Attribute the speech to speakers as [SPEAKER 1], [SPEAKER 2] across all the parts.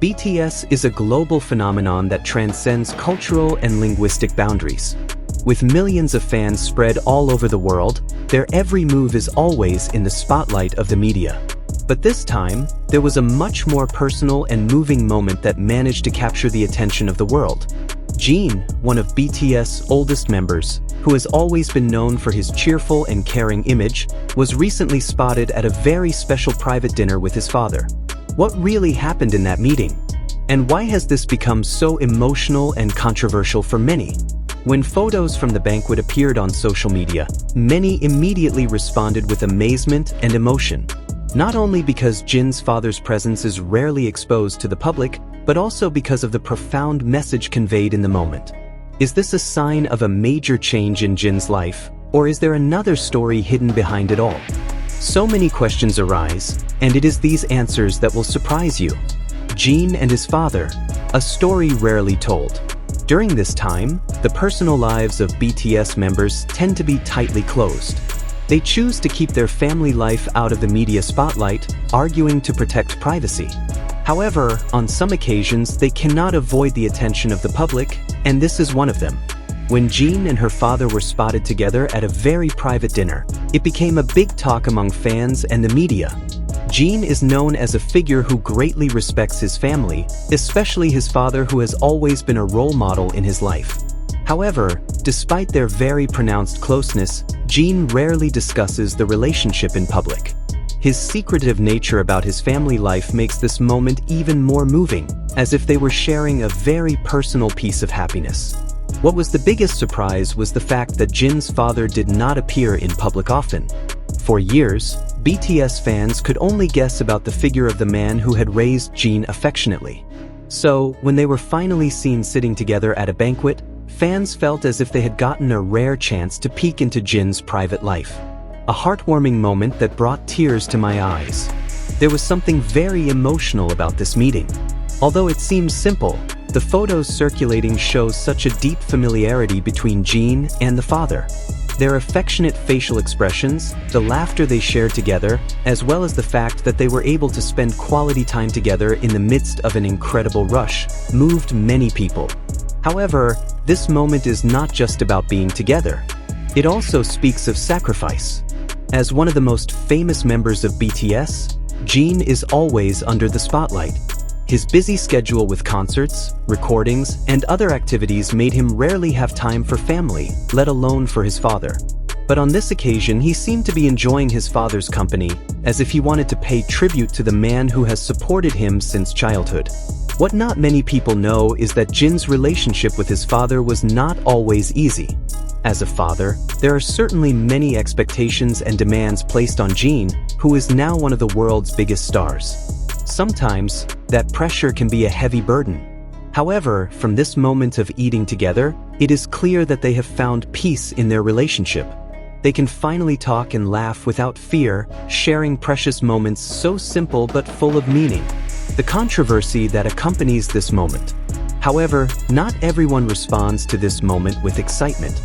[SPEAKER 1] BTS is a global phenomenon that transcends cultural and linguistic boundaries. With millions of fans spread all over the world, their every move is always in the spotlight of the media. But this time, there was a much more personal and moving moment that managed to capture the attention of the world. Jin, one of BTS' oldest members, who has always been known for his cheerful and caring image, was recently spotted at a very special private dinner with his father. What really happened in that meeting? And why has this become so emotional and controversial for many? When photos from the banquet appeared on social media, many immediately responded with amazement and emotion. Not only because Jin's father's presence is rarely exposed to the public, but also because of the profound message conveyed in the moment. Is this a sign of a major change in Jin's life, or is there another story hidden behind it all? So many questions arise, and it is these answers that will surprise you. Jin and his father, a story rarely told. During this time, the personal lives of BTS members tend to be tightly closed. They choose to keep their family life out of the media spotlight, arguing to protect privacy. However, on some occasions, they cannot avoid the attention of the public, and this is one of them. When Jin and her father were spotted together at a very private dinner, it became a big talk among fans and the media. Jin is known as a figure who greatly respects his family, especially his father, who has always been a role model in his life. However, despite their very pronounced closeness, Jin rarely discusses the relationship in public. His secretive nature about his family life makes this moment even more moving, as if they were sharing a very personal piece of happiness. What was the biggest surprise was the fact that Jin's father did not appear in public often. For years, BTS fans could only guess about the figure of the man who had raised Jin affectionately. So, when they were finally seen sitting together at a banquet, fans felt as if they had gotten a rare chance to peek into Jin's private life. A heartwarming moment that brought tears to my eyes. There was something very emotional about this meeting. Although it seems simple, the photos circulating show such a deep familiarity between Jin and the father. Their affectionate facial expressions, the laughter they shared together, as well as the fact that they were able to spend quality time together in the midst of an incredible rush, moved many people. However, this moment is not just about being together. It also speaks of sacrifice. As one of the most famous members of BTS, Jin is always under the spotlight. His busy schedule with concerts, recordings, and other activities made him rarely have time for family, let alone for his father. But on this occasion, he seemed to be enjoying his father's company, as if he wanted to pay tribute to the man who has supported him since childhood. What not many people know is that Jin's relationship with his father was not always easy. As a father, there are certainly many expectations and demands placed on Jin, who is now one of the world's biggest stars. Sometimes, that pressure can be a heavy burden. However, from this moment of eating together, it is clear that they have found peace in their relationship. They can finally talk and laugh without fear, sharing precious moments so simple but full of meaning. The controversy that accompanies this moment. However, not everyone responds to this moment with excitement.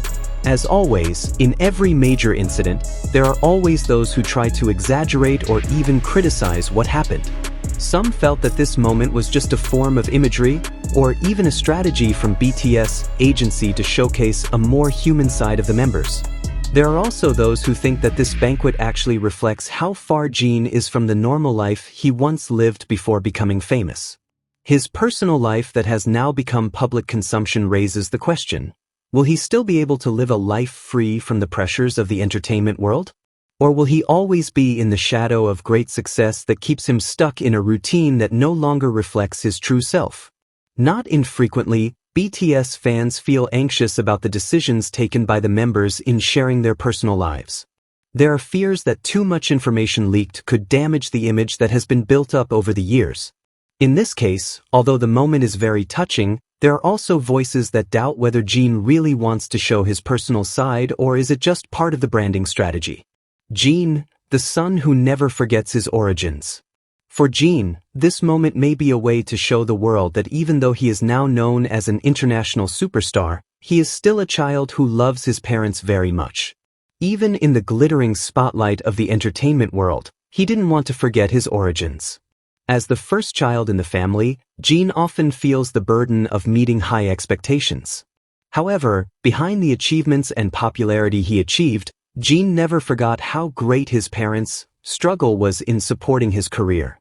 [SPEAKER 1] As always, in every major incident, there are always those who try to exaggerate or even criticize what happened. Some felt that this moment was just a form of imagery, or even a strategy from BTS agency to showcase a more human side of the members. There are also those who think that this banquet actually reflects how far Jin is from the normal life he once lived before becoming famous. His personal life that has now become public consumption raises the question: will he still be able to live a life free from the pressures of the entertainment world? Or will he always be in the shadow of great success that keeps him stuck in a routine that no longer reflects his true self? Not infrequently, BTS fans feel anxious about the decisions taken by the members in sharing their personal lives. There are fears that too much information leaked could damage the image that has been built up over the years. In this case, although the moment is very touching, there are also voices that doubt whether Jin really wants to show his personal side, or is it just part of the branding strategy. Jin, the son who never forgets his origins. For Jin, this moment may be a way to show the world that even though he is now known as an international superstar, he is still a child who loves his parents very much. Even in the glittering spotlight of the entertainment world, he didn't want to forget his origins. As the first child in the family, Jin often feels the burden of meeting high expectations. However, behind the achievements and popularity he achieved, Jin never forgot how great his parents' struggle was in supporting his career.